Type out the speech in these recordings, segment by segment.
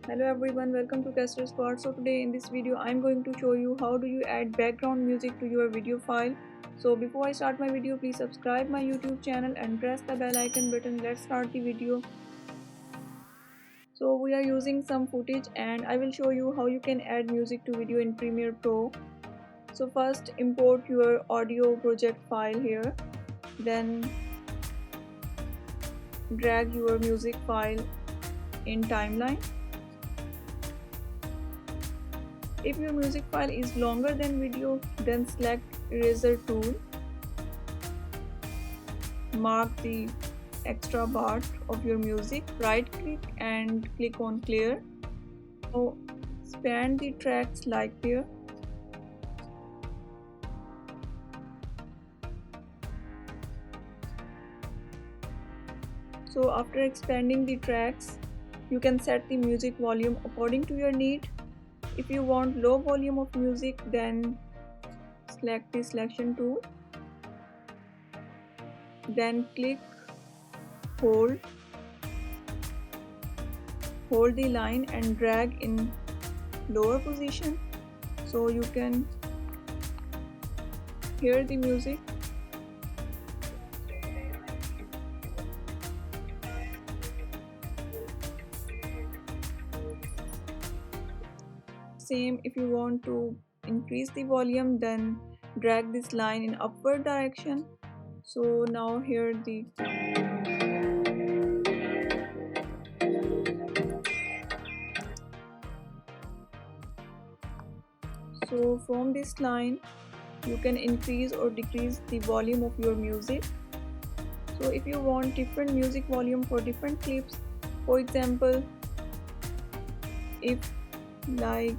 Hello everyone, welcome to Castor Squad. So today in this video I'm going to show you how do you add background music to your video file. So before I start my video, please subscribe my YouTube channel and press the bell icon button. Let's start the video. So we are using some footage and I will show you how you can add music to video in Premiere Pro. So first import your audio project file here, then drag your music file in timeline. If your music file is longer than video, then select eraser tool, mark the extra part of your music, right click and click on clear. So span the tracks like here. So after expanding the tracks, you can set the music volume according to your need. If you want low volume of music, then select the selection tool, then click hold the line and drag in lower position so you can hear the music. Same, if you want to increase the volume, then drag this line in upward direction. So now hear the so from this line you can increase or decrease the volume of your music. So if you want different music volume for different clips, for example, if like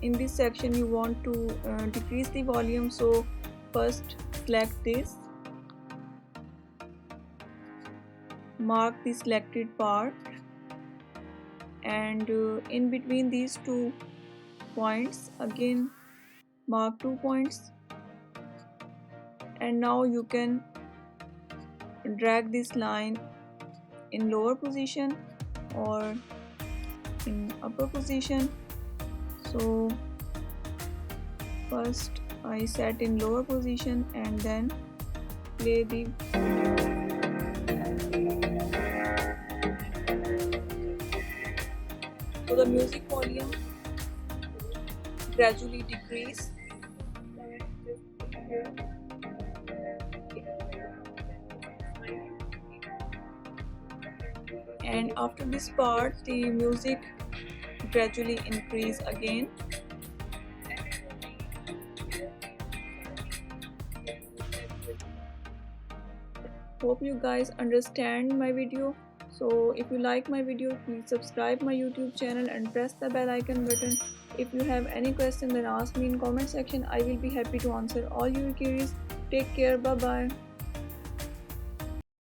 in this section you want to decrease the volume, so first select this, mark the selected part, and in between these 2 points again mark 2 points, and now you can drag this line in lower position or in upper position. So first I set in lower position and then play the so the music volume gradually decrease. And after this part the music gradually increase again. Hope you guys understand my video. So if you like my video, please subscribe my YouTube channel and press the bell icon button. If you have any question, then ask me in comment section. I will be happy to answer all your queries. Take care. Bye bye.